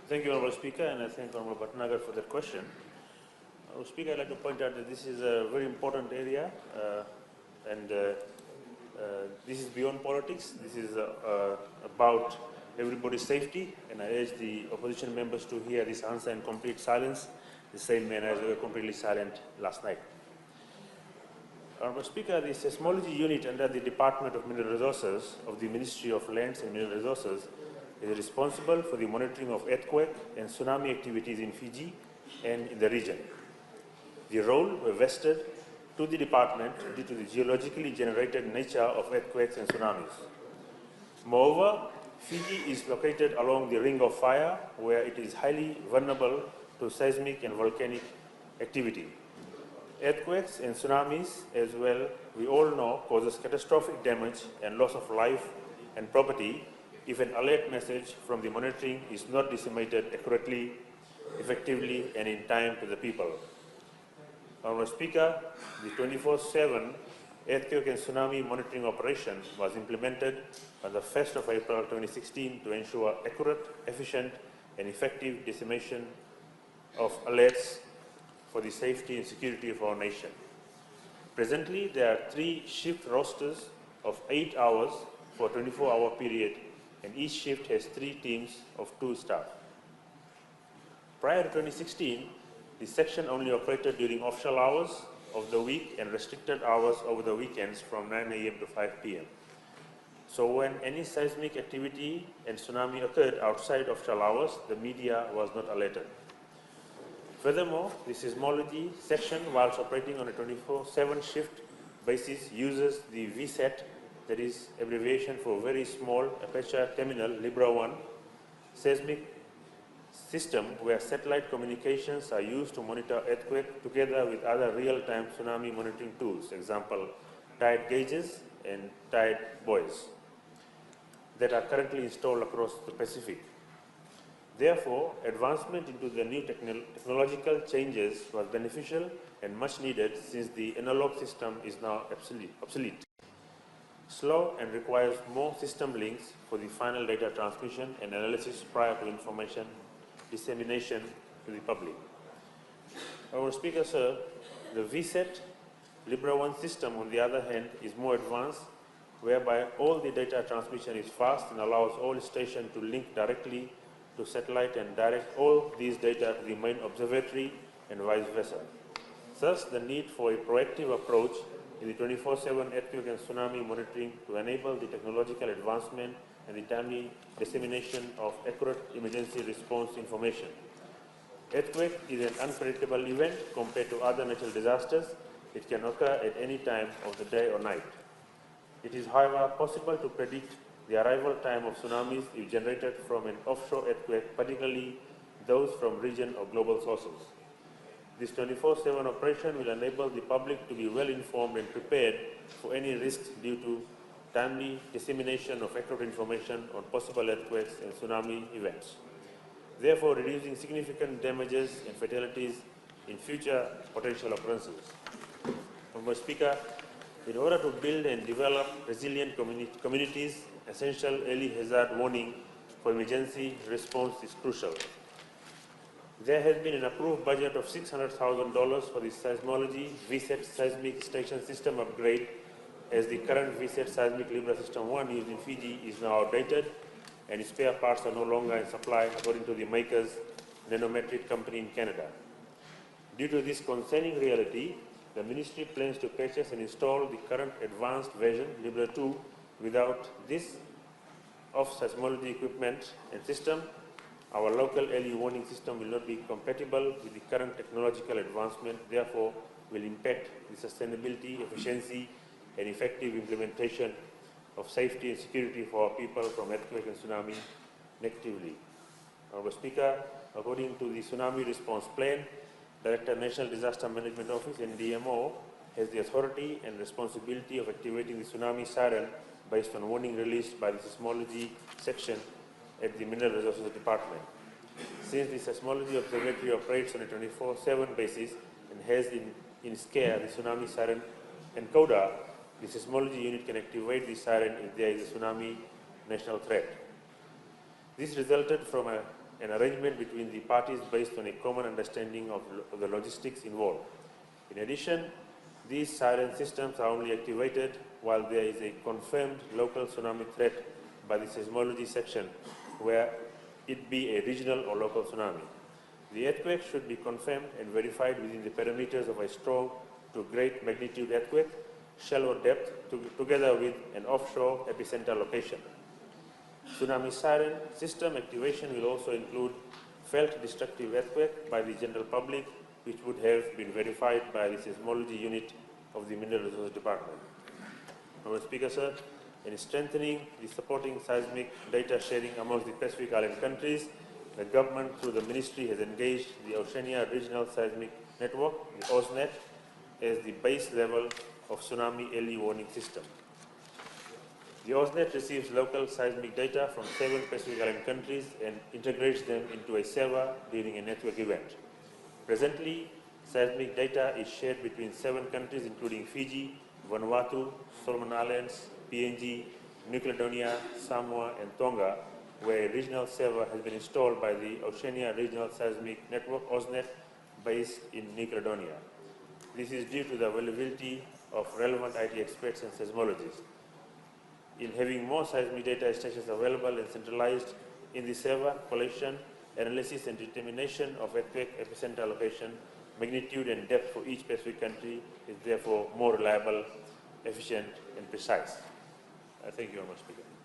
Thank you, Honourable Speaker, and I thank Honourable Bhatnagar for that question. Honourable Speaker, I'd like to point out that this is a very important area, and this is beyond politics. This is about everybody's safety, and I urge the opposition members to hear this answer in complete silence, the same manner as they were completely silent last night. Honourable Speaker, the Seismology Unit under the Department of Mineral Resources of the Ministry of Lands and Mineral Resources is responsible for the monitoring of earthquake and tsunami activities in Fiji and in the region. The role was vested to the department due to the geologically generated nature of earthquakes and tsunamis. Moreover, Fiji is located along the Ring of Fire, where it is highly vulnerable to seismic and volcanic activity. Earthquakes and tsunamis, as well, we all know, causes catastrophic damage and loss of life and property if an alert message from the monitoring is not disseminated accurately, effectively, and in time to the people. Honourable Speaker, the 24/7 earthquake and tsunami monitoring operation was implemented on the 1st of April 2016 to ensure accurate, efficient, and effective dissemination of alerts for the safety and security of our nation. Presently, there are 3 shift rosters of 8 hours for a 24-hour period, and each shift has 3 teams of 2 staff. Prior to 2016, the section only operated during official hours of the week and restricted hours over the weekends from 9 a.m. to 5 p.m. So when any seismic activity and tsunami occurred outside official hours, the media was not alerted. Furthermore, the seismology section, whilst operating on a 24/7 shift basis, uses the VSAT, that is abbreviation for Very Small Aperture Terminal Libra 1 seismic system, where satellite communications are used to monitor earthquake together with other real-time tsunami monitoring tools, example, tide gauges and tide buoys, that are currently installed across the Pacific. Therefore, advancement into the new technological changes was beneficial and much needed, since the analog system is now obsolete, slow, and requires more system links for the final data transmission and analysis prior to information dissemination to the public. Our Speaker, sir, the VSAT Libra 1 system, on the other hand, is more advanced, whereby all the data transmission is fast and allows all stations to link directly to satellite and direct all these data to the main observatory and vice versa. Thus, the need for a proactive approach in the 24/7 earthquake and tsunami monitoring to enable the technological advancement and the timely dissemination of accurate emergency response information. Earthquake is an unpredictable event compared to other natural disasters. It can occur at any time of the day or night. It is, however, possible to predict the arrival time of tsunamis if generated from an offshore earthquake, particularly those from region or global sources. This 24/7 operation will enable the public to be well informed and prepared for any risks due to timely dissemination of accurate information on possible earthquakes and tsunami events, therefore reducing significant damages and fatalities in future potential occurrences. Honourable Speaker, in order to build and develop resilient communities, essential early hazard warning for emergency response is crucial. There has been an approved budget of $600,000 for the seismology VSAT seismic station system upgrade, as the current VSAT seismic Libra System 1 used in Fiji is now outdated and its spare parts are no longer in supply, according to the maker's Nanometric company in Canada. Due to this concerning reality, the Ministry plans to purchase and install the current advanced version, Libra 2, without this of seismology equipment and system. Our local early warning system will not be compatible with the current technological advancement, therefore will impact the sustainability, efficiency, and effective implementation of safety and security for our people from earthquake and tsunami negatively. Honourable Speaker, according to the Tsunami Response Plan, Director National Disaster Management Office and DMO has the authority and responsibility of activating the tsunami siren based on warning released by the seismology section at the Mineral Resources Department. Since the seismology observatory operates on a 24/7 basis and has in its care the tsunami siren encoder, the seismology unit can activate the siren if there is a tsunami national threat. This resulted from a an arrangement between the parties based on a common understanding of the logistics involved. In addition, these siren systems are only activated while there is a confirmed local tsunami threat by the seismology section, where it be a regional or local tsunami. The earthquake should be confirmed and verified within the parameters of a strong to great magnitude earthquake, shallow depth, together with an offshore epicenter location. Tsunami siren system activation will also include felt destructive earthquake by the general public, which would have been verified by the seismology unit of the Mineral Resources Department. Honourable Speaker, sir, in strengthening the supporting seismic data sharing amongst the Pacific Island countries, the government through the ministry has engaged the Oceania Regional Seismic Network, the OSNET, as the base level of tsunami early warning system. The OSNET receives local seismic data from 7 Pacific Island countries and integrates them into a server during a network event. Presently, seismic data is shared between 7 countries including Fiji, Vanuatu, Solomon Islands, PNG, New Caledonia, Samoa and Tonga, where a regional server has been installed by the Oceania Regional Seismic Network, OSNET, based in New Caledonia. This is due to the availability of relevant IT experts and seismologists. In having more seismic data stations available and centralized in the server, collection, analysis and determination of earthquake epicenter location, magnitude and depth for each specific country is therefore more reliable, efficient and precise. Thank you, Mr. Speaker.